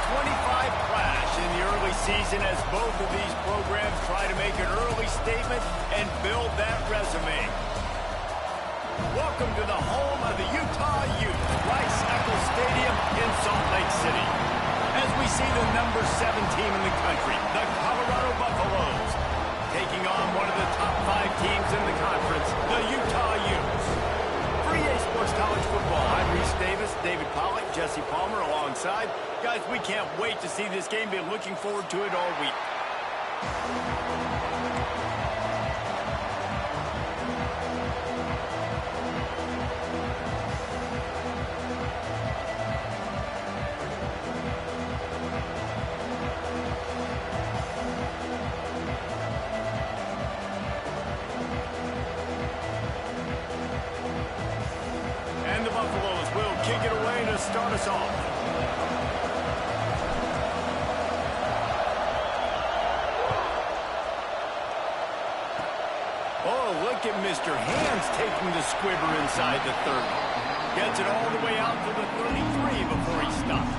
crash in the early season as both of these programs try to make an early statement and build that resume. Welcome to the home of the Utah Utes, Rice-Eccles Stadium in Salt Lake City. As we see the number 7 team in the country, the Colorado Buffaloes, taking on one of the top 5 teams in the conference, the Utah Utes. For EA Sports College Football, I'm Reese Davis, David Pollack, Jesse Palmer alongside. Guys, we can't wait to see this game. Been looking forward to it all week. And the Buffaloes will kick it away to start us off. Oh, look at Mr. Hands taking the squibber inside the 30. Gets it all the way out to the 33 before he stops.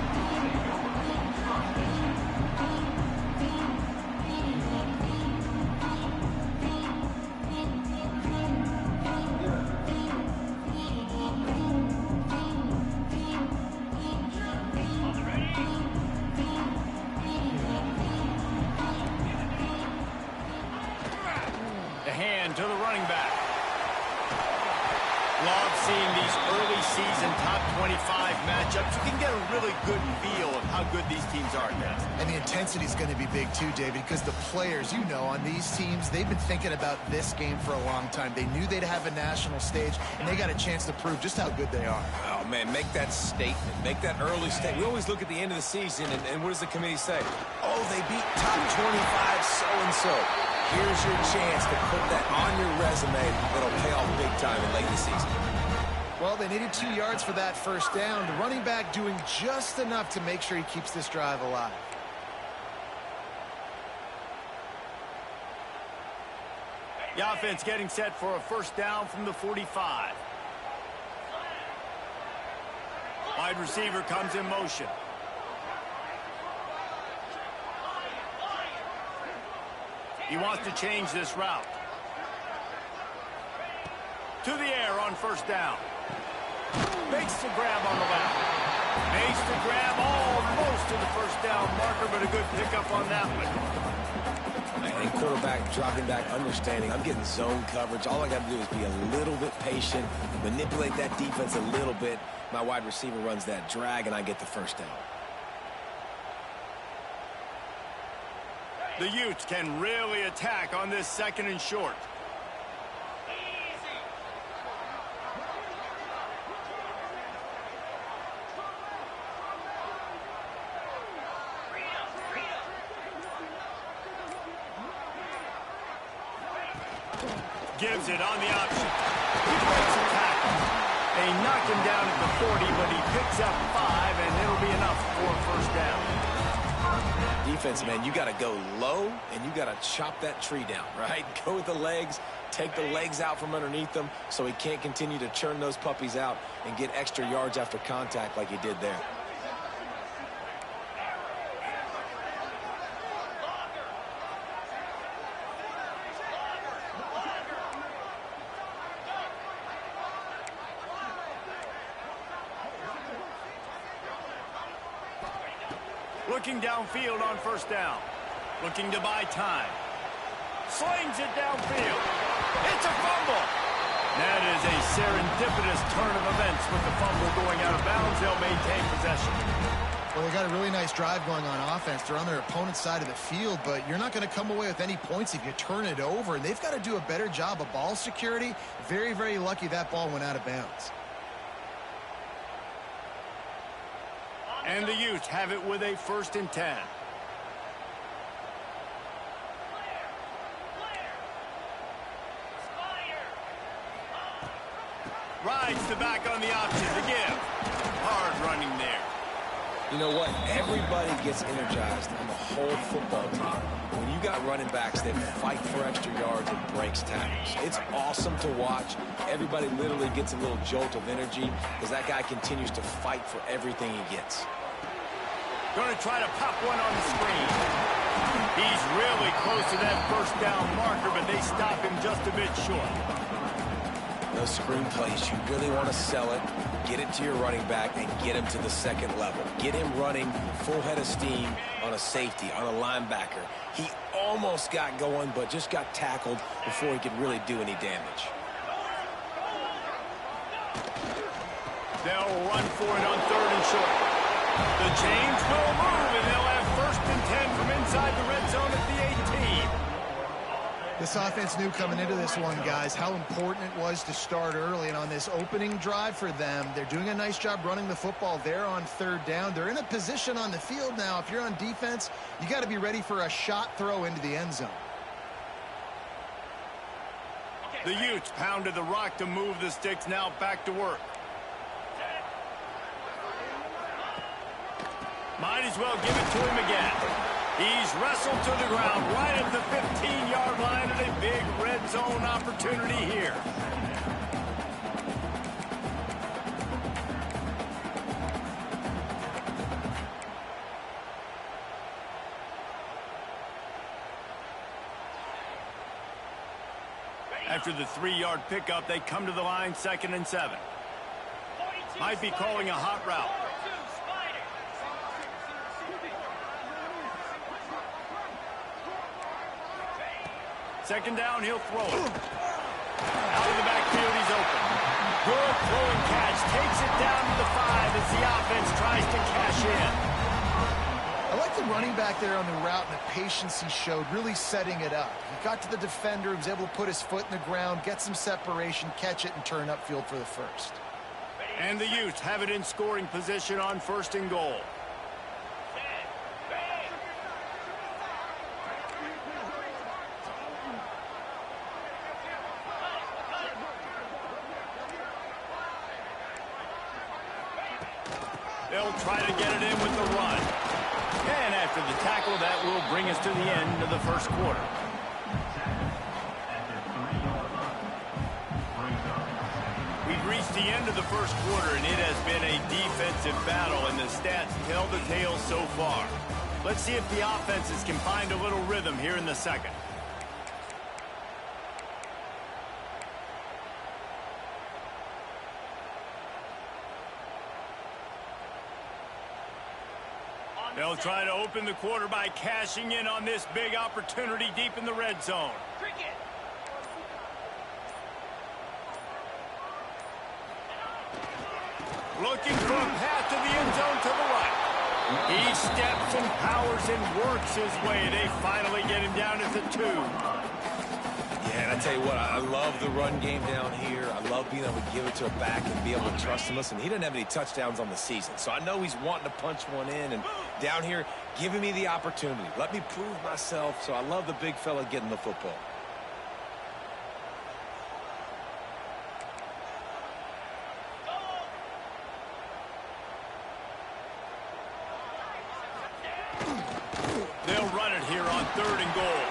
To the running back. Love seeing these early season top 25 matchups. You can get a really good feel of how good these teams are, guys. And the intensity is going to be big too, David, because the players, you know, on these teams, they've been thinking about this game for a long time. They knew they'd have a national stage, and they got a chance to prove just how good they are. Oh, man, make that statement. Make that early statement. We always look at the end of the season, and what does the committee say? Oh, they beat top 25 so-and-so. Here's your chance to put that on your resume that'll pay off big time in late in the season. Well, they needed 2 yards for that first down. The running back doing just enough to make sure he keeps this drive alive. The offense getting set for a first down from the 45. Wide receiver comes in motion. He wants to change this route. To the air on first down. Makes the grab on the left. Makes the grab almost to the first down marker, but a good pickup on that one. And quarterback dropping back, understanding. I'm getting zone coverage. All I got to do is be a little bit patient, manipulate that defense a little bit. My wide receiver runs that drag, and I get the first down. The Utes can really attack on this second and short. Gives it on the option. He breaks a tackle. They knock him down at the 40, but he picks up 5, and it'll be enough for a first down. Defense, man, you got to go low, and you got to chop that tree down, right? Go with the legs, take the legs out from underneath them so he can't continue to churn those puppies out and get extra yards after contact like he did there. Looking downfield on first down. Looking to buy time. Slings it downfield. It's a fumble. That is a serendipitous turn of events with the fumble going out of bounds. They'll maintain possession. Well, they got a really nice drive going on offense. They're on their opponent's side of the field, but you're not going to come away with any points if you turn it over. And they've got to do a better job of ball security. Very, very lucky that ball went out of bounds. And the Utes have it with a 1st and 10. Rides the back on the option to give. Hard running there. You know what? Everybody gets energized on the whole football team. When you got running backs that fight for extra yards and breaks tackles, it's awesome to watch. Everybody literally gets a little jolt of energy because that guy continues to fight for everything he gets. Going to try to pop one on the screen. He's really close to that first down marker, but they stop him just a bit short. Those screen plays, you really want to sell it, get it to your running back, and get him to the second level. Get him running full head of steam on a safety, on a linebacker. He almost got going, but just got tackled before he could really do any damage. They'll run for it on 3rd and short. The chains will move, and they'll have 1st and 10 from inside the red zone at the 18. This offense knew coming into this one, guys, how important it was to start early. And on this opening drive for them, they're doing a nice job running the football there on 3rd down. They're in a position on the field now. If you're on defense, you got to be ready for a shot throw into the end zone. The Utes pounded the rock to move the sticks, now back to work. Might as well give it to him again. He's wrestled to the ground right at the 15-yard line, and a big red zone opportunity here. After the 3-yard pickup, they come to the line 2nd and 7. Might be calling a hot route. Second down, he'll throw it. Out of the backfield, he's open. Good throw and catch. Takes it down to the 5 as the offense tries to cash in. I like the running back there on the route and the patience he showed, really setting it up. He got to the defender, he was able to put his foot in the ground, get some separation, catch it, and turn upfield for the 1st. And the Utes have it in scoring position on 1st and goal. They'll try to get it in with the run. And after the tackle, that will bring us to the end of the 1st quarter. We've reached the end of the 1st quarter, and it has been a defensive battle, and the stats tell the tale so far. Let's see if the offenses can find a little rhythm here in the 2nd. They'll try to open the quarter by cashing in on this big opportunity deep in the red zone. Looking for a path to the end zone to the right. He steps and powers and works his way. They finally get him down at the 2. Yeah, and I tell you what, I love the run game down here. I love being able to give it to a back and be able to trust him. Listen, he didn't have any touchdowns on the season, so I know he's wanting to punch one in. And down here, giving me the opportunity. Let me prove myself, so I love the big fella getting the football. They'll run it here on 3rd and goal.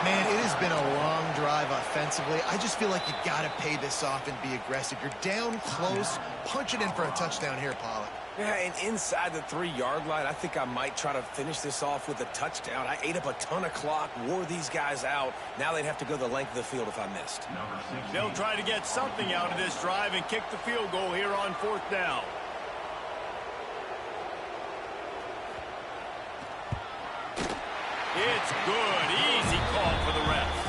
Man, it has been a long drive offensively. I just feel like you got to pay this off and be aggressive. You're down close. Punch it in for a touchdown here, Pollard. Yeah, and inside the 3-yard line, I think I might try to finish this off with a touchdown. I ate up a ton of clock, wore these guys out. Now they'd have to go the length of the field if I missed. They'll try to get something out of this drive and kick the field goal here on 4th down. It's good. Easy call for the refs.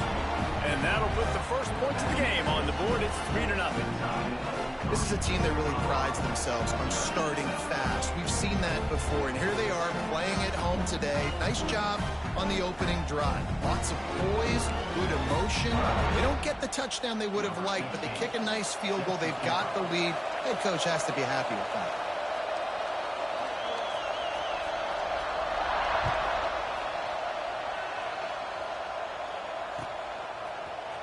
And that'll put the first points of the game on the board. It's 3-0. This is a team that really prides themselves on starting fast. We've seen that before, and here they are playing at home today. Nice job on the opening drive. Lots of poise, good emotion. They don't get the touchdown they would have liked, but they kick a nice field goal. They've got the lead. Head coach has to be happy with that.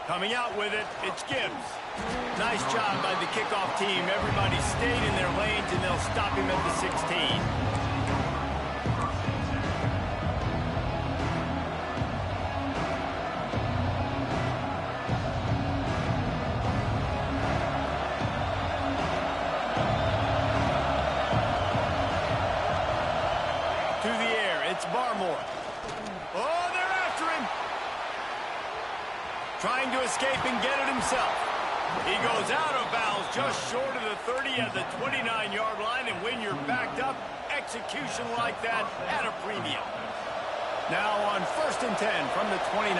Coming out with it, it's Gibbs. Nice job by the kickoff team. Everybody stayed in their lanes, and they'll stop him at the 16. It's Barmore. Oh, they're after him. Trying to escape and get it himself. He goes out of bounds just short of the 30 at the 29-yard line, and when you're backed up, execution like that at a premium. Now on 1st and 10 from the 29.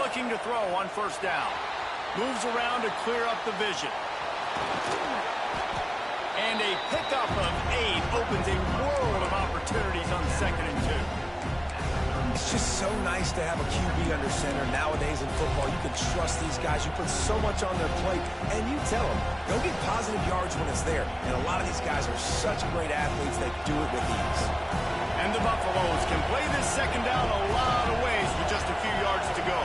Looking to throw on 1st down. Moves around to clear up the vision. And a pickup of 8 opens a world of opportunities on 2nd and 2. It's just so nice to have a QB under center. Nowadays in football, you can trust these guys. You put so much on their plate, and you tell them, go get positive yards when it's there. And a lot of these guys are such great athletes that do it with ease. And the Buffaloes can play this 2nd down a lot of ways with just a few yards to go.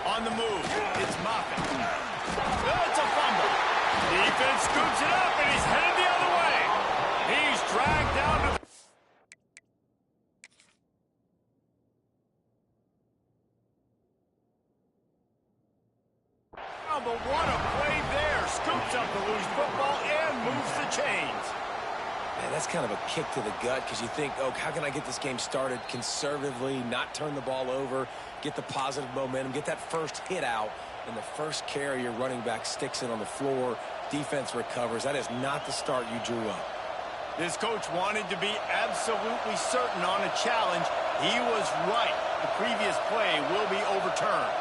On the move, it's Moffitt. It's a fumble. Defense scoops it up, and he's headed the other way. He's dragged down to... But what a play there. Scoops up the loose football and moves the chains. Man, that's kind of a kick to the gut because you think, oh, how can I get this game started conservatively, not turn the ball over, get the positive momentum, get that first hit out, and the first carry your running back sticks it on the floor, defense recovers. That is not the start you drew up. This coach wanted to be absolutely certain on a challenge. He was right. The previous play will be overturned.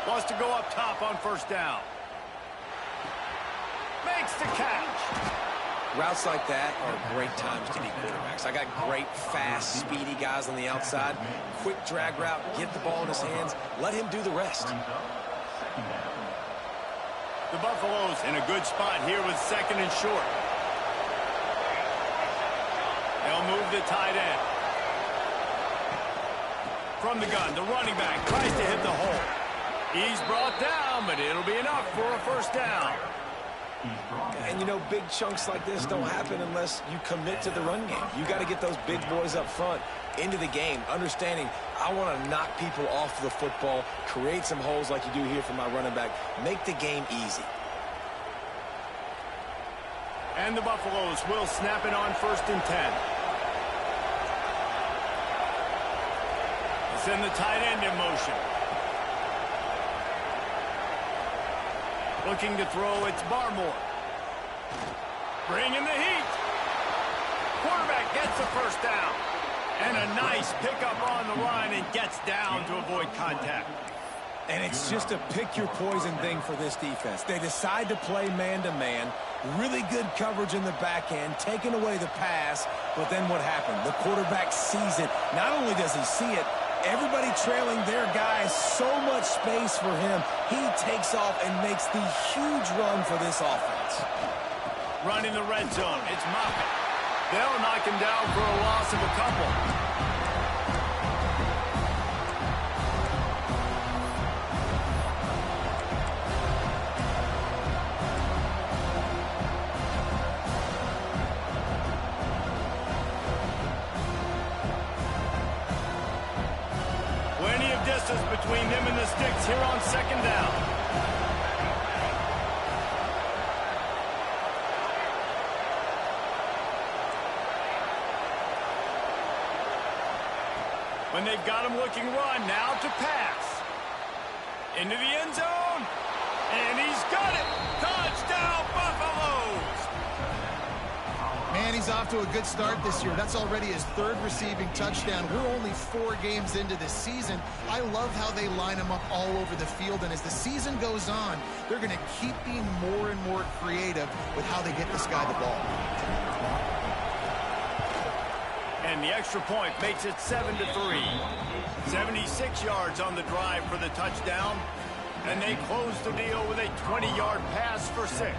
Wants to go up top on 1st down. Makes the catch. Routes like that are great times to be quarterbacks. I got great, fast, speedy guys on the outside. Quick drag route, get the ball in his hands, let him do the rest. The Buffaloes in a good spot here with 2nd and short. They'll move the tight end. From the gun, the running back tries to hit the hole. He's brought down, but it'll be enough for a 1st down. And, you know, big chunks like this don't happen unless you commit to the run game. You got to get those big boys up front into the game, understanding I want to knock people off the football, create some holes like you do here for my running back, make the game easy. And the Buffaloes will snap it on 1st and 10. Send the tight end in motion. Looking to throw, it's Barmore. Bringing the heat. Quarterback gets the 1st down. And a nice pickup on the line and gets down to avoid contact. And it's just a pick-your-poison thing for this defense. They decide to play man-to-man, really good coverage in the back end, taking away the pass, but then what happened? The quarterback sees it. Not only does he see it, everybody trailing their guy, so much space for him. He takes off and makes the huge run for this offense. Running the red zone, it's Moffitt. They'll knock him down for a loss of a couple. Between them and the sticks here on 2nd down. When they've got him looking run, now to pass. Into the end zone. And he's got it. Touchdown, Buffaloes. Man, he's off to a good start this year. That's already his 3rd receiving touchdown. We're only 4 games into this season. I love how they line him up all over the field, and as the season goes on, they're going to keep being more and more creative with how they get this guy the ball. And the extra point makes it 7-3. 76 yards on the drive for the touchdown, and they close the deal with a 20-yard pass for 6.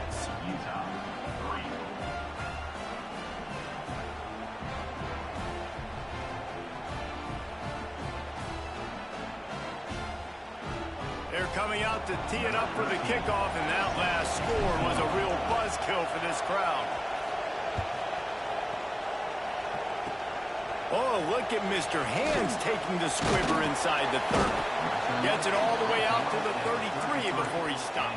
They're coming out to tee it up for the kickoff, and that last score was a real buzzkill for this crowd. Oh, look at Mr. Hands taking the squibber inside the 30. Gets it all the way out to the 33 before he stopped.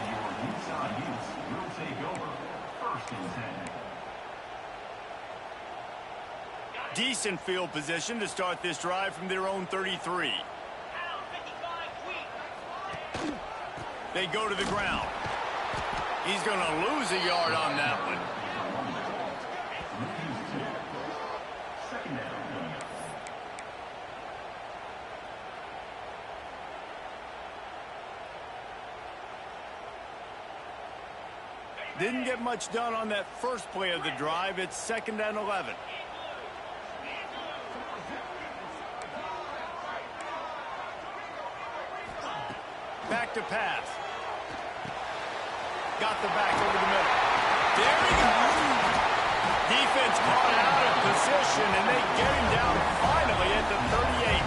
Decent field position to start this drive from their own 33. They go to the ground. He's going to lose a yard on that one. Didn't get much done on that first play of the drive. It's 2nd and 11. Back to pass. Got the back over the middle. There he goes. Defense caught out of position, and they get him down finally at the 38.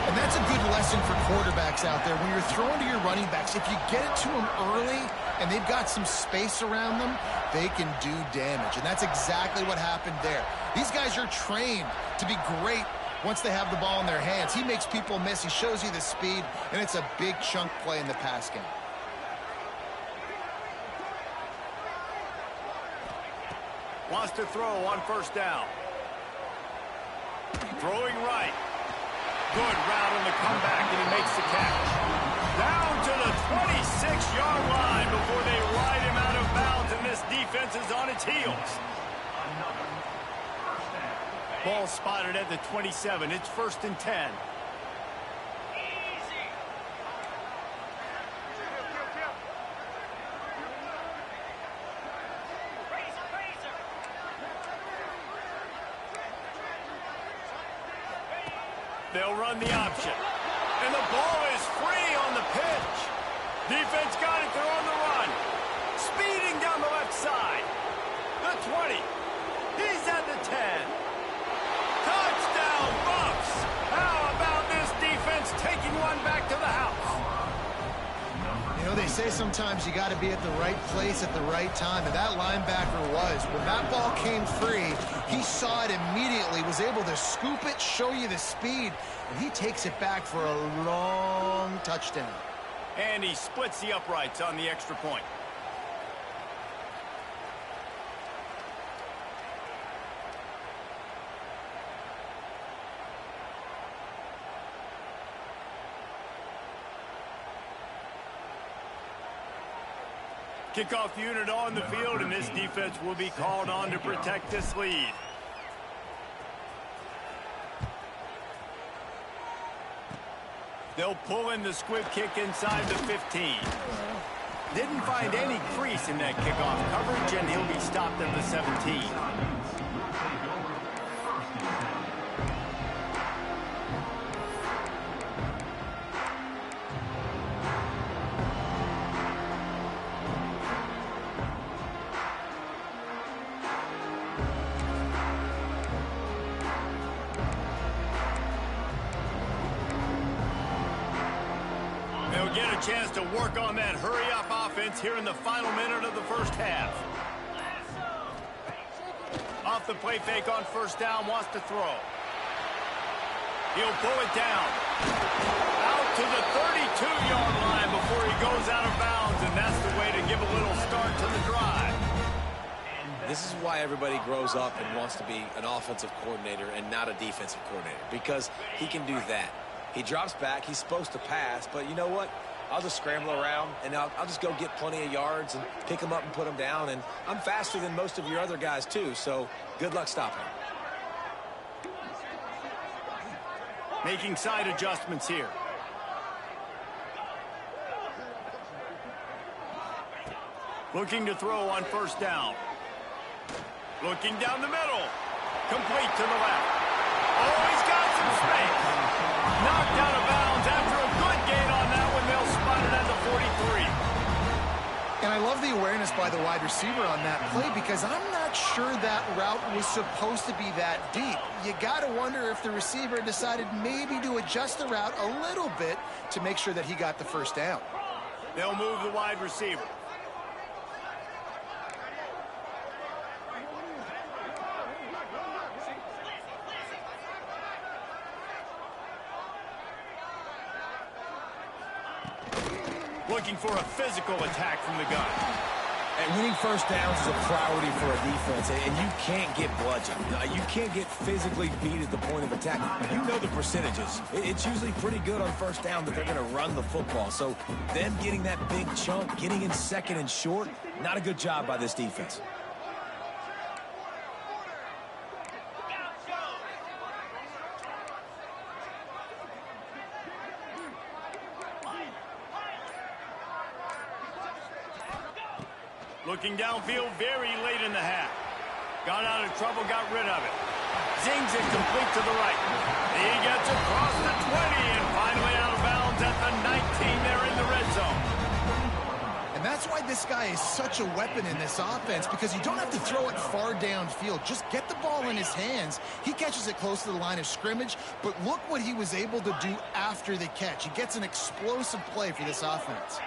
And that's a good lesson for quarterbacks out there. When you're throwing to your running backs, if you get it to them early and they've got some space around them, they can do damage. And that's exactly what happened there. These guys are trained to be great once they have the ball in their hands. He makes people miss. He shows you the speed, and it's a big chunk play in the pass game. Wants to throw on 1st down. Throwing right. Good route on the comeback, and he makes the catch. Down to the 26-yard line before they ride him out of bounds, and this defense is on its heels. Ball spotted at the 27. It's 1st and 10. They'll run the option. And the ball is free on the pitch. Defense got it. They're on the run. Speeding down the left side. The 20. He's at the 10. Touchdown, Buffs! How about this defense taking one back to the house? You know, they say sometimes you got to be at the right place at the right time, and that linebacker was. When that ball came free, he saw it immediately, was able to scoop it, show you the speed, and he takes it back for a long touchdown. And he splits the uprights on the extra point. Kickoff unit on the field, and this defense will be called on to protect this lead. They'll pull in the squib kick inside the 15. Didn't find any crease in that kickoff coverage, and he'll be stopped at the 17. Get a chance to work on that hurry-up offense here in the final minute of the first half. Off the play fake on 1st down, wants to throw. He'll pull it down. Out to the 32-yard line before he goes out of bounds, and that's the way to give a little start to the drive. This is why everybody grows up and wants to be an offensive coordinator and not a defensive coordinator, because he can do that. He drops back. He's supposed to pass, but you know what? I'll just scramble around, and I'll just go get plenty of yards and pick them up and put them down. And I'm faster than most of your other guys, too, so good luck stopping him. Making side adjustments here. Looking to throw on 1st down. Looking down the middle. Complete to the left. Oh, he's got some space. Knocked out of bounds after a good gain on that one. They'll spot it at the 43. And I love the awareness by the wide receiver on that play, because I'm not sure that route was supposed to be that deep. You got to wonder if the receiver decided maybe to adjust the route a little bit to make sure that he got the 1st down. They'll move the wide receiver. Looking for a physical attack from the gun. And winning first downs is a priority for a defense, and you can't get bludgeoned. You can't get physically beat at the point of attack. You know the percentages. It's usually pretty good on first down that they're going to run the football. So them getting that big chunk, getting in second and short, not a good job by this defense. Looking downfield very late in the half. Got out of trouble, got rid of it. Zings it complete to the right. He gets across the 20 and finally out of bounds at the 19. They're in the red zone. And that's why this guy is such a weapon in this offense, because you don't have to throw it far downfield. Just get the ball in his hands. He catches it close to the line of scrimmage, but look what he was able to do after the catch. He gets an explosive play for this offense.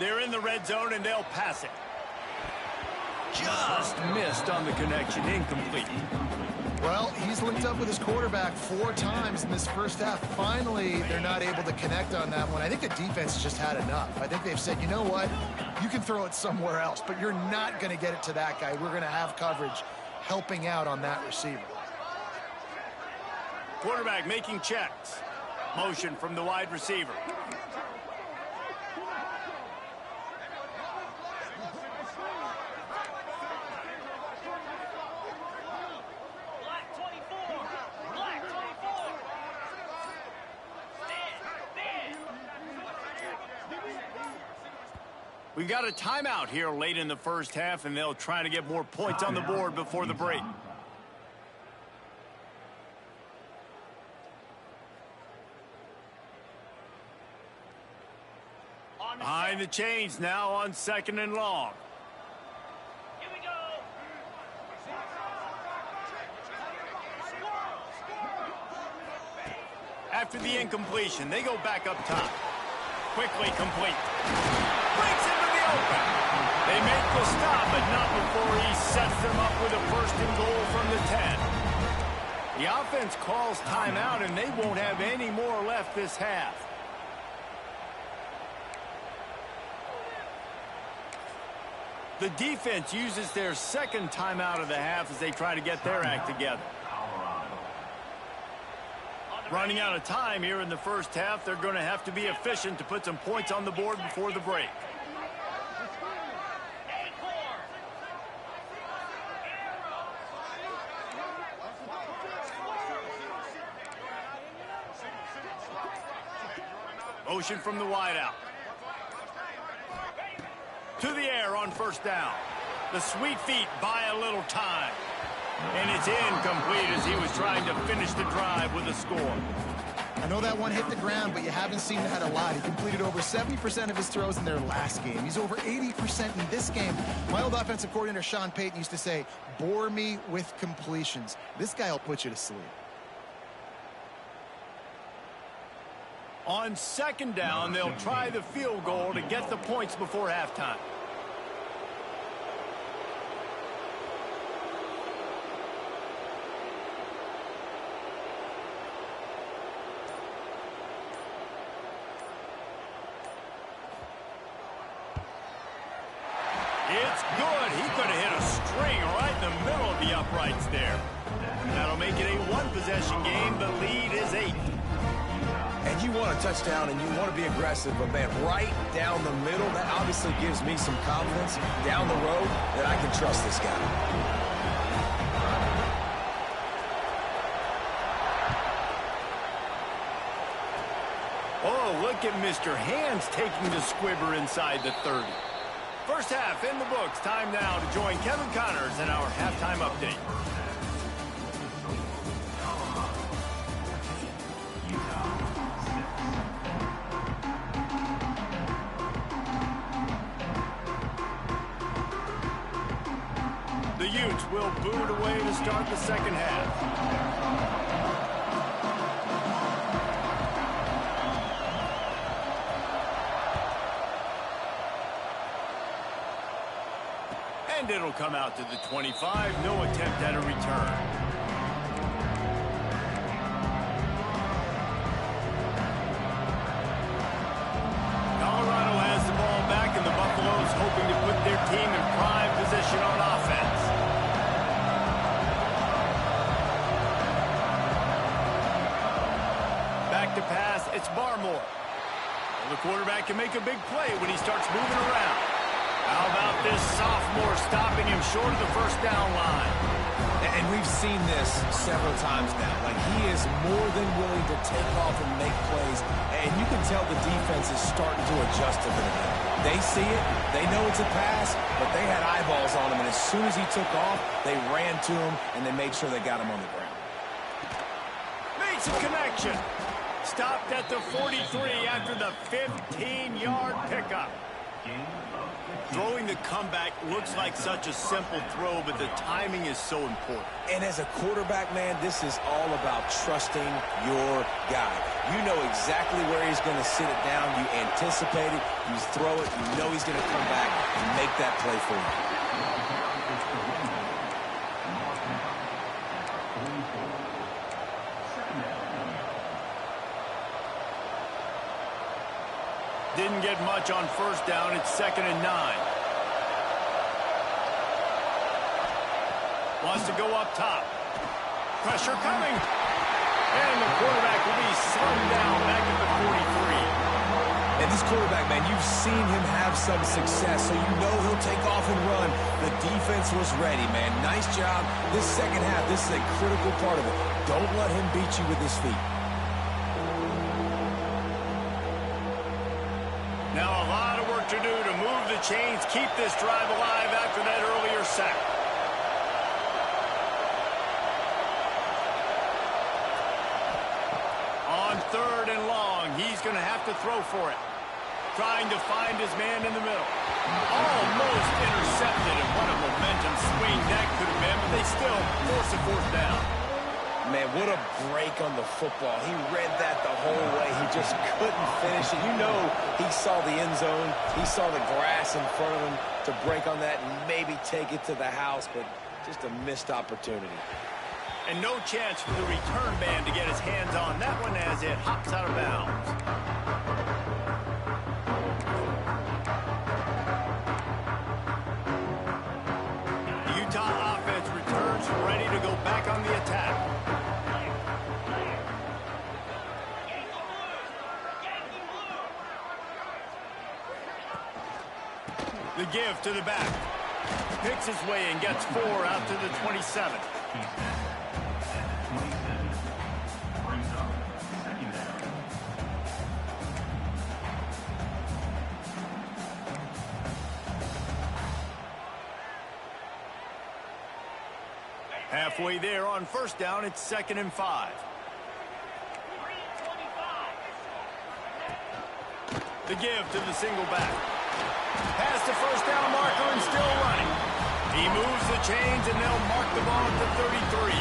They're in the red zone, and they'll pass it. Just missed on the connection. Incomplete. Well, he's linked up with his quarterback 4 times in this first half. Finally, they're not able to connect on that one. I think the defense just had enough. I think they've said, you know what? You can throw it somewhere else, but you're not going to get it to that guy. We're going to have coverage helping out on that receiver. Quarterback making checks. Motion from the wide receiver. We've got a timeout here late in the first half, and they'll try to get more points on the board before the break. Behind the chains now on 2nd and long. Here we go. After the incompletion, they go back up top. Quickly complete. Breaks into the open. They make the stop, but not before he sets them up with a 1st and goal from the 10. The offense calls timeout, and they won't have any more left this half. The defense uses their 2nd timeout of the half as they try to get their act together. Running out of time here in the first half, they're going to have to be efficient to put some points on the board before the break. Motion from the wideout. To the air on 1st down. The sweet feet buy a little time. And it's incomplete as he was trying to finish the drive with a score. I know that one hit the ground, but you haven't seen that a lot. He completed over 70% of his throws in their last game. He's over 80% in this game. My old offensive coordinator, Sean Payton, used to say, bore me with completions. This guy will put you to sleep. On 2nd down, they'll try the field goal to get the points before halftime. It's good. He could have hit a string right in the middle of the uprights there. That'll make it a 1-possession game. The lead is 8. And you want a touchdown and you want to be aggressive, but man, right down the middle, that obviously gives me some confidence down the road that I can trust this guy. Oh, look at Mr. Hands taking the squibber inside the 30. First half in the books. Time now to join Kevin Connors in our halftime update. The Utes will boot away to start the second half. And it'll come out to the 25. No attempt at a return. It's Barmore. Well, the quarterback can make a big play when he starts moving around. How about this sophomore stopping him short of the first down line? And we've seen this several times now. Like, he is more than willing to take off and make plays. And you can tell the defense is starting to adjust a little bit. They see it. They know it's a pass, but they had eyeballs on him. And as soon as he took off, they ran to him, and they made sure they got him on the ground. Made some connection. Stopped at the 43 after the 15-yard pickup. Throwing the comeback looks like such a simple throw, but the timing is so important. And as a quarterback, man, this is all about trusting your guy. You know exactly where he's going to sit it down. You anticipate it. You throw it. You know he's going to come back and make that play for you. Didn't get much on first down. It's 2nd and 9. Wants to go up top. Pressure coming. And the quarterback will be slung down back at the 43. And this quarterback, man, you've seen him have some success, so you know he'll take off and run. The defense was ready, man. Nice job. This second half, this is a critical part of it. Don't let him beat you with his feet. Now a lot of work to do to move the chains, keep this drive alive after that earlier sack. On 3rd and long, he's going to have to throw for it. Trying to find his man in the middle. Almost intercepted, and what a momentum swing that could have been, but they still force a 4th down. Man, what a break on the football. He read that the whole way. He just couldn't finish it. You know he saw the end zone. He saw the grass in front of him to break on that and maybe take it to the house, but just a missed opportunity. And no chance for the return man to get his hands on that one as it hops out of bounds. The Utah offense returns ready to go back on the attack. The give to the back. Picks his way and gets 4 out to the 27. Halfway there on first down, it's 2nd and 5. The give to the single back. Past the first down marker and still running. He moves the chains and they'll mark the ball at the 33.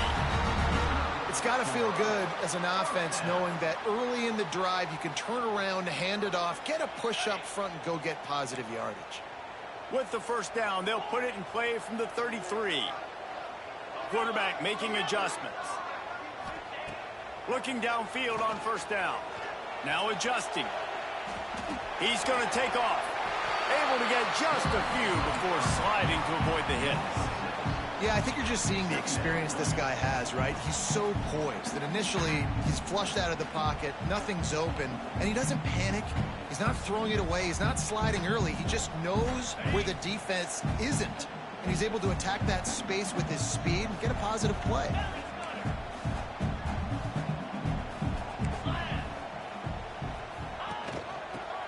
It's got to feel good as an offense knowing that early in the drive you can turn around, hand it off, get a push up front, and go get positive yardage. With the first down, they'll put it in play from the 33. Quarterback making adjustments. Looking downfield on first down. Now adjusting. He's going to take off. Able to get just a few before sliding to avoid the hits. Yeah, I think you're just seeing the experience this guy has, right? He's so poised that initially he's flushed out of the pocket, nothing's open, and he doesn't panic. He's not throwing it away. He's not sliding early. He just knows where the defense isn't, and he's able to attack that space with his speed and get a positive play.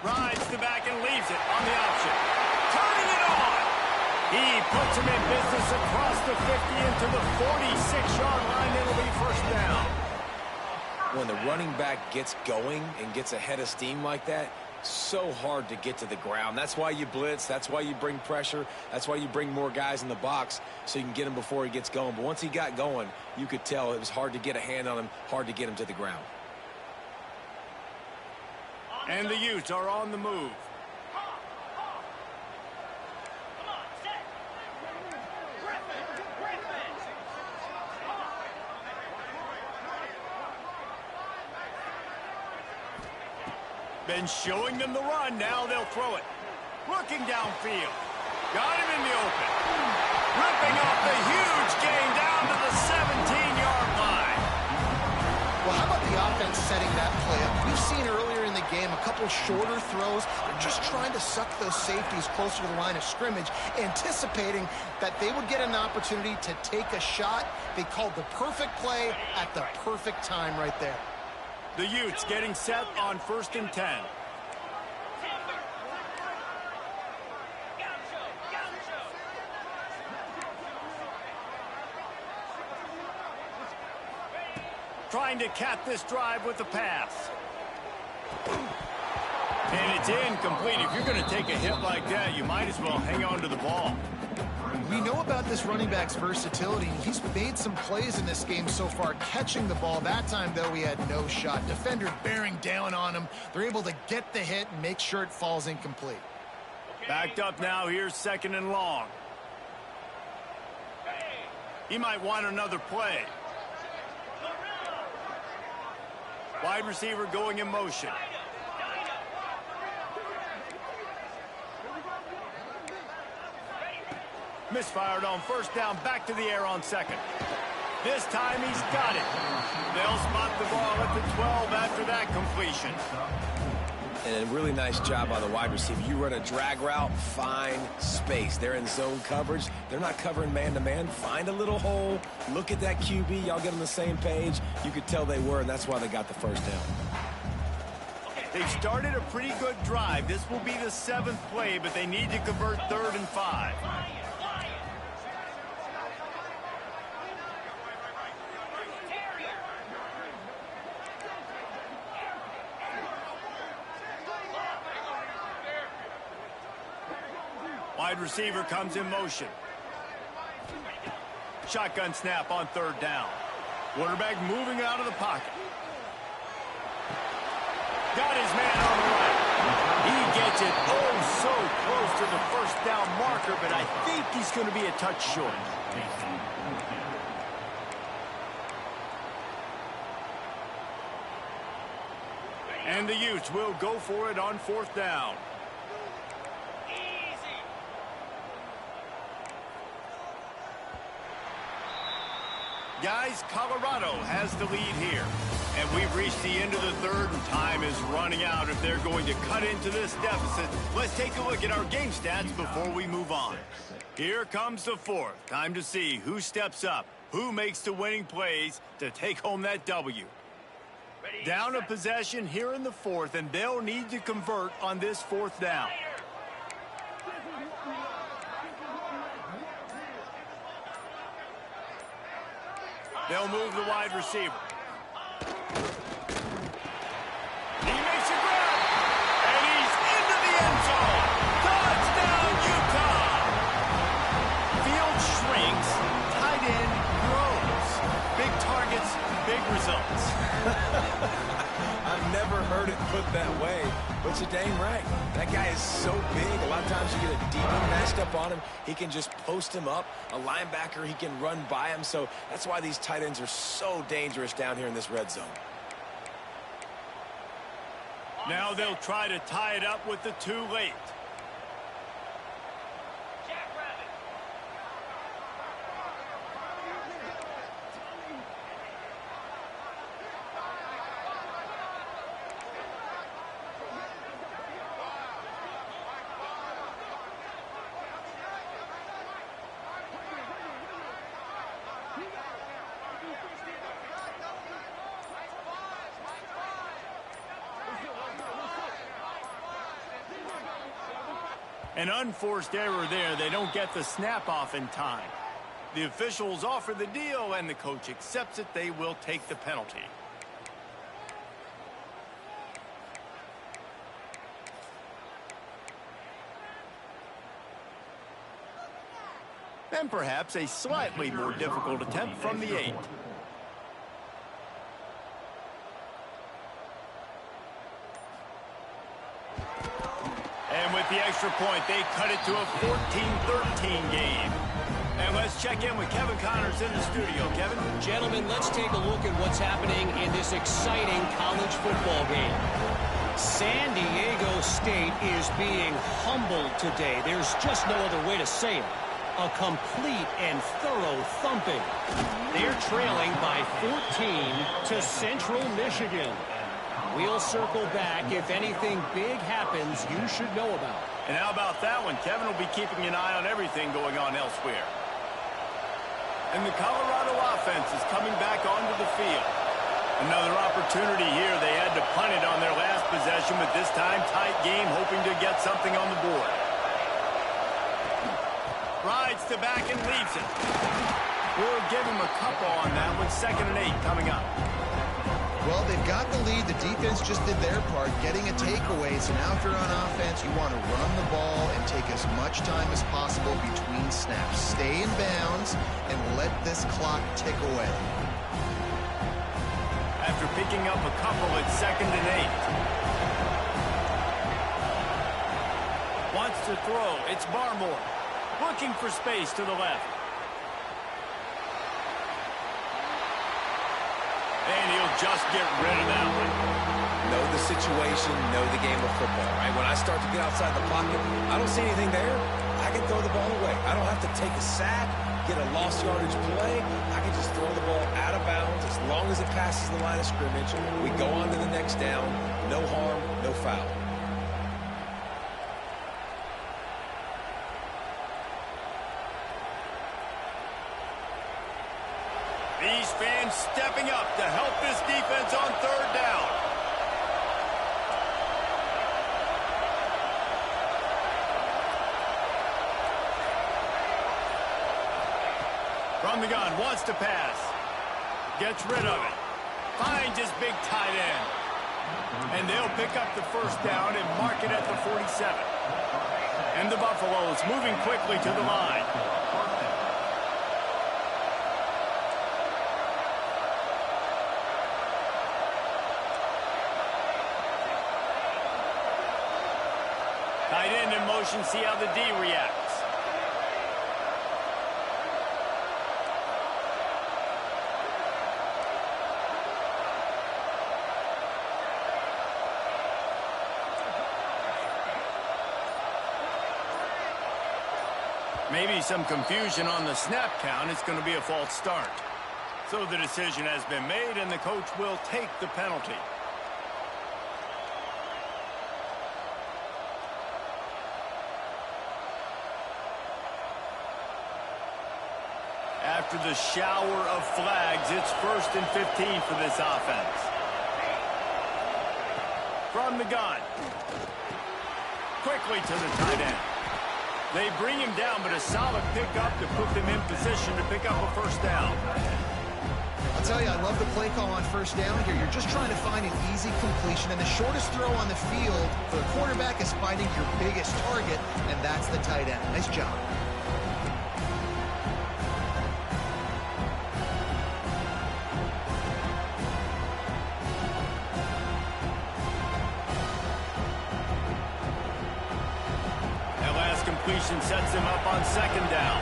Rides the back and leaves it on the option. Turning it on. He puts him in business across the 50 into the 46-yard line. It'll be first down. When the running back gets going and gets ahead of steam like that, so hard to get to the ground. That's why you blitz. That's why you bring pressure. That's why you bring more guys in the box so you can get him before he gets going. But once he got going, you could tell it was hard to get a hand on him, hard to get him to the ground. And the Utes are on the move. Been showing them the run. Now they'll throw it. Looking downfield. Got him in the open. Ripping off the huge gain down to the 17-yard line. Well, Well, how about the offense setting that play up? We've seen earlier in the game a couple shorter throws. They're just trying to suck those safeties closer to the line of scrimmage, anticipating that they would get an opportunity to take a shot. They called the perfect play at the perfect time right there. The Utes getting set on 1st and 10. Trying to cap this drive with the pass. And it's incomplete. If you're going to take a hit like that, you might as well hang on to the ball. We know about this running back's versatility. He's made some plays in this game so far, catching the ball. That time, though, he had no shot. Defender bearing down on him. They're able to get the hit and make sure it falls incomplete. Backed up now. Here's 2nd and long. He might want another play. Wide receiver going in motion. Misfired on 1st down, back to the air on 2nd. This time he's got it. They'll spot the ball at the 12 after that completion. And a really nice job by the wide receiver. You run a drag route, find space. They're in zone coverage. They're not covering man-to-man. Find a little hole. Look at that QB. Y'all get on the same page. You could tell they were, and that's why they got the 1st down. They've started a pretty good drive. This will be the 7th play, but they need to convert 3rd and 5. Wide receiver comes in motion. Shotgun snap on 3rd down. Quarterback moving out of the pocket. Got his man on the right. He gets it so close to the 1st down marker, but I think he's going to be a touch short. And the Utes will go for it on 4th down. Guys, Colorado has the lead here. And we've reached the end of the 3rd, and time is running out if they're going to cut into this deficit. Let's take a look at our game stats before we move on. Here comes the 4th. Time to see who steps up, who makes the winning plays to take home that W. Down a possession here in the 4th, and they'll need to convert on this 4th down. They'll move the wide receiver. He makes a grab, and he's into the end zone. Touchdown, Utah! Field shrinks, tight end grows. Big targets, big results. I've never heard it put that way, but you're dang right. That guy is so big. A lot of times you get a DB matched up on him. He can just post him up. A linebacker, he can run by him. So that's why these tight ends are so dangerous down here in this red zone. Now they'll try to tie it up with the 2 late. An unforced error there. They don't get the snap off in time. The officials offer the deal, and the coach accepts it. They will take the penalty. And perhaps a slightly more difficult attempt from the 8. And with the extra point, they cut it to a 14-13 game. And let's check in with Kevin Connors in the studio. Kevin? Gentlemen, let's take a look at what's happening in this exciting college football game. San Diego State is being humbled today. There's just no other way to say it. A complete and thorough thumping. They're trailing by 14 to Central Michigan. We'll circle back if anything big happens you should know about. And how about that one? Kevin will be keeping an eye on everything going on elsewhere. And the Colorado offense is coming back onto the field. Another opportunity here. They had to punt it on their last possession, but this time tight game, hoping to get something on the board. Rides to back and leaves it. We'll give him a couple on that one. 2nd and 8 coming up. Well, they've got the lead. The defense just did their part, getting a takeaway. So now if you're on offense, you want to run the ball and take as much time as possible between snaps. Stay in bounds and let this clock tick away. After picking up a couple, it's 2nd and 8. Wants to throw. It's Barmore. Looking for space to the left. And he'll just get rid of that one. Know the situation, know the game of football, right? When I start to get outside the pocket, I don't see anything there. I can throw the ball away. I don't have to take a sack, get a lost yardage play. I can just throw the ball out of bounds as long as it passes the line of scrimmage. We go on to the next down. No harm, no foul. These fans stepping up to help this defense on 3rd down. From the gun, wants to pass. Gets rid of it. Finds his big tight end. And they'll pick up the 1st down and mark it at the 47. And the Buffaloes moving quickly to the line. Tight end in motion, see how the D reacts. Maybe some confusion on the snap count. It's going to be a false start. So the decision has been made, and the coach will take the penalty. After the shower of flags, it's 1st and 15 for this offense. From the gun. Quickly to the tight end. They bring him down, but a solid pickup to put them in position to pick up a 1st down. I'll tell you, I love the play call on 1st down here. You're just trying to find an easy completion, and the shortest throw on the field for the quarterback is finding your biggest target, and that's the tight end. Nice job. Completion sets him up on 2nd down.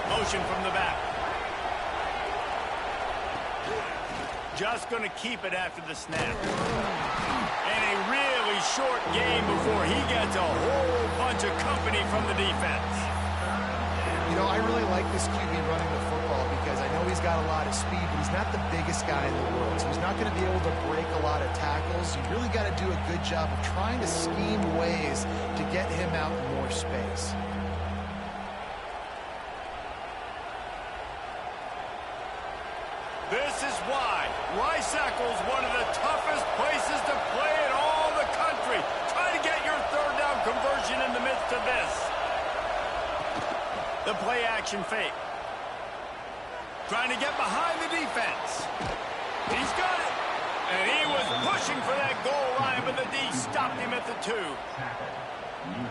Motion from the back. Just going to keep it after the snap. And a really short game before he gets a whole bunch of company from the defense. You know, I really like this QB running the football because I know he's got a lot of speed, but he's not the biggest guy in the world. So he's not going to be able to break a lot of tackles. You really got to do a good job of trying to scheme ways to get him out in more space. This is why Rice-Eccles, one of the toughest places to play in all the country. Try to get your 3rd down conversion in the midst of this. The play action fake. Trying to get behind the defense. He's got it. And he was pushing for that goal line, but the D stopped him at the 2.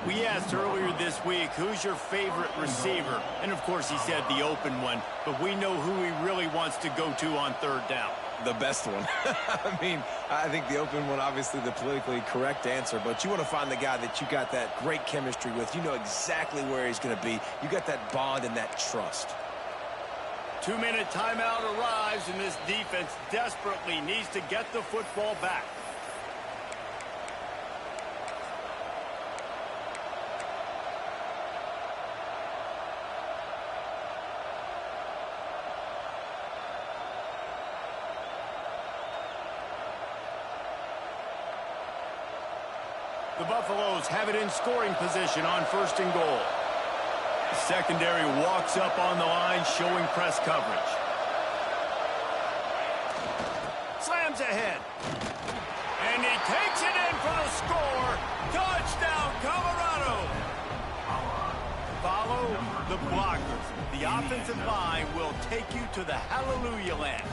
We asked earlier this week, who's your favorite receiver? And, of course, he said the open one. But we know who he really wants to go to on 3rd down. The best one. I mean, I think the open one, obviously the politically correct answer, but you want to find the guy that you got that great chemistry with. You know exactly where he's going to be. You got that bond and that trust. 2-minute timeout arrives, and this defense desperately needs to get the football back. The Buffaloes have it in scoring position on 1st and goal. The secondary walks up on the line, showing press coverage. Slams ahead. And he takes it in for the score. Touchdown, Colorado. Follow the blockers. The offensive line will take you to the hallelujah land.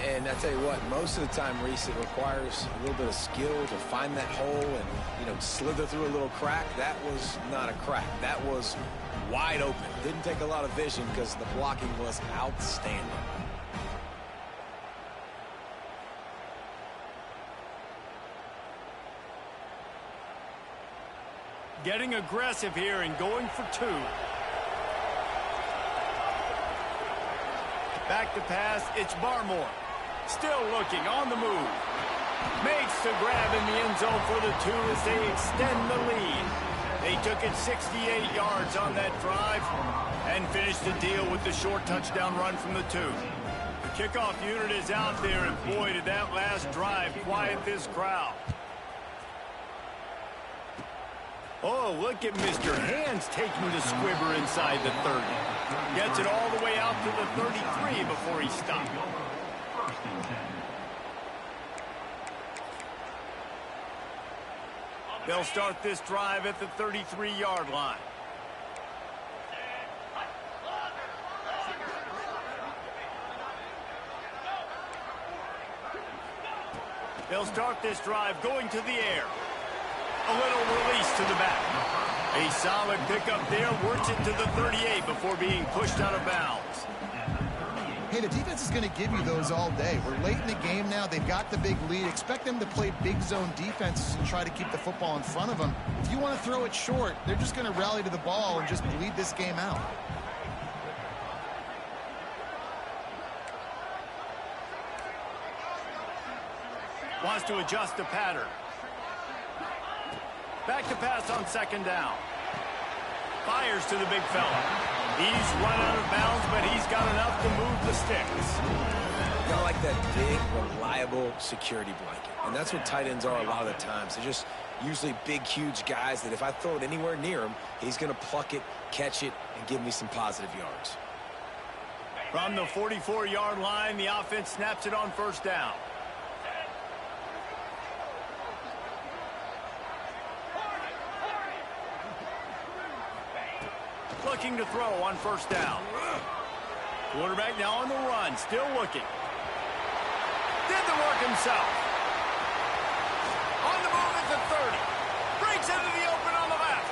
And I tell you what, most of the time, Reese, it requires a little bit of skill to find that hole and, slither through a little crack. That was not a crack. That was wide open. Didn't take a lot of vision because the blocking was outstanding. Getting aggressive here and going for 2. Back to pass, it's Barmore. Still looking, on the move. Makes the grab in the end zone for the 2 as they extend the lead. They took it 68 yards on that drive and finished the deal with the short touchdown run from the 2. The kickoff unit is out there, and boy, did that last drive quiet this crowd. Oh, look at Mr. Hands taking the squibber inside the 30. Gets it all the way out to the 33 before he stopped. They'll start this drive at the 33-yard line. They'll start this drive going to the air. A little release to the back. A solid pickup there, works it to the 38 before being pushed out of bounds. Hey, the defense is going to give you those all day. We're late in the game now. They've got the big lead. Expect them to play big zone defenses and try to keep the football in front of them. If you want to throw it short, they're just going to rally to the ball and just bleed this game out. Wants to adjust the pattern. Back to pass on 2nd down. Fires to the big fella. He's run out of bounds, but he's got enough to move the sticks. Kind of like that big, reliable security blanket. And that's what tight ends are a lot of the times. They're just usually big, huge guys that if I throw it anywhere near him, he's going to pluck it, catch it, and give me some positive yards. From the 44-yard line, the offense snaps it on 1st down. Looking to throw on 1st down. Quarterback now on the run, still looking. Did the work himself. On the move at the 30. Breaks into the open on the left.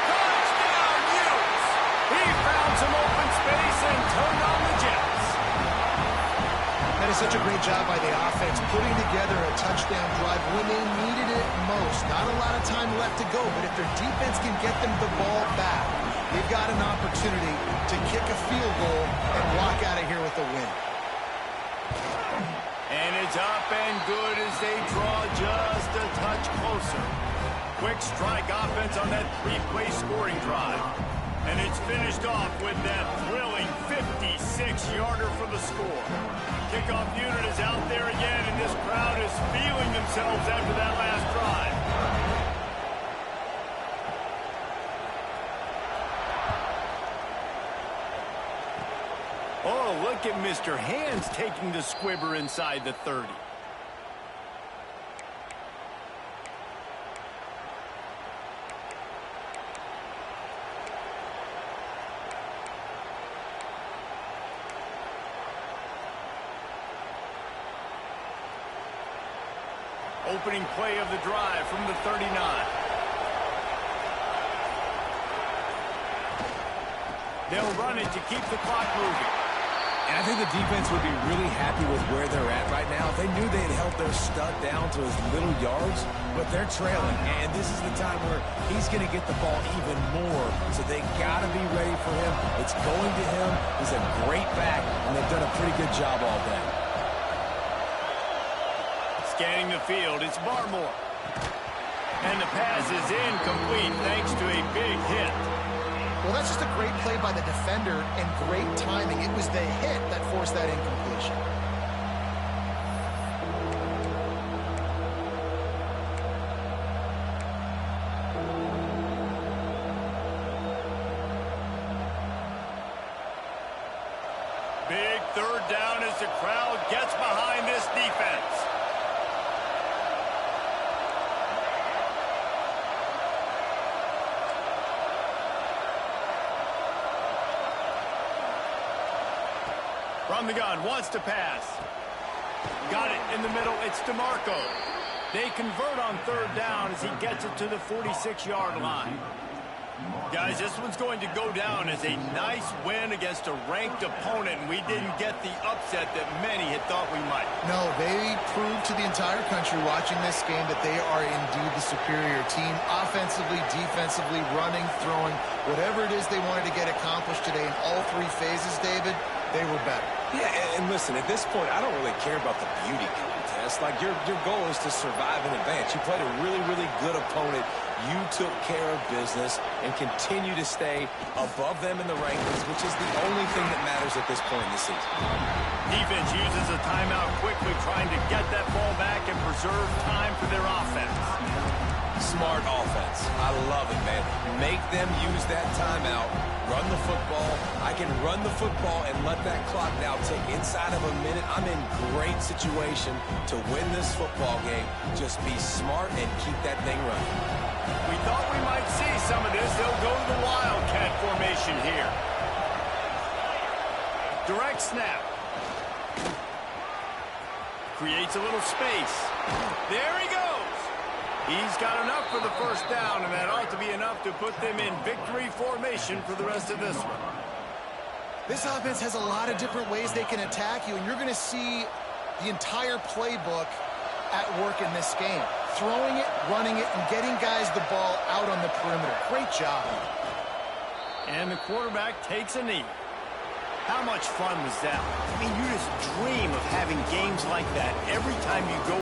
Touchdown, Hughes. He found some open space and turned on the Jets. That is such a great job by the offense, putting together a touchdown drive when they needed it most. Not a lot of time left to go, but if their defense can get them the ball back, they've got an opportunity to kick a field goal and walk out of here with a win. And it's up and good as they draw just a touch closer. Quick strike offense on that 3-play scoring drive. And it's finished off with that thrilling 56-yarder for the score. Kickoff unit is out there again, and this crowd is feeling themselves after that last drive. Oh, look at Mr. Hands taking the squibber inside the 30. Opening play of the drive from the 39. They'll run it to keep the clock moving. And I think the defense would be really happy with where they're at right now. They knew they had held their stud down to his little yards, but they're trailing. And this is the time where he's going to get the ball even more. So they got to be ready for him. It's going to him. He's a great back, and they've done a pretty good job all day. Scanning the field, it's Barmore. And the pass is incomplete thanks to a big hit. Well, that's just a great play by the defender and great timing. It was the hit that forced that incompletion. third down as the crowd gets behind this defense. From the gun, wants to pass. Got it in the middle, it's DeMarco. They convert on third down as he gets it to the 46-yard line. Guys, this one's going to go down as a nice win against a ranked opponent, and we didn't get the upset that many had thought we might. No, they proved to the entire country watching this game that they are indeed the superior team. Offensively, defensively, running, throwing, whatever it is they wanted to get accomplished today in all three phases, David, they were better. Yeah, and listen, at this point, I don't really care about the beauty contest. Like, your goal is to survive and advance. You played a really, really good opponent. You took care of business and continue to stay above them in the rankings, which is the only thing that matters at this point in the season. Defense uses a timeout quickly, trying to get that ball back and preserve time for their offense. Smart offense. I love it, man. Make them use that timeout. Run the football. I can run the football and let that clock now tick inside of a minute. I'm in great situation to win this football game. Just be smart and keep that thing running. We thought we might see some of this. They'll go to the Wildcat formation here. Direct snap. Creates a little space. There he goes. He's got enough for the first down, and that ought to be enough to put them in victory formation for the rest of this one. This offense has a lot of different ways they can attack you, and you're going to see the entire playbook at work in this game. Throwing it, running it, and getting guys the ball out on the perimeter. Great job. And the quarterback takes a knee. How much fun was that? I mean, you just dream of having games like that every time you go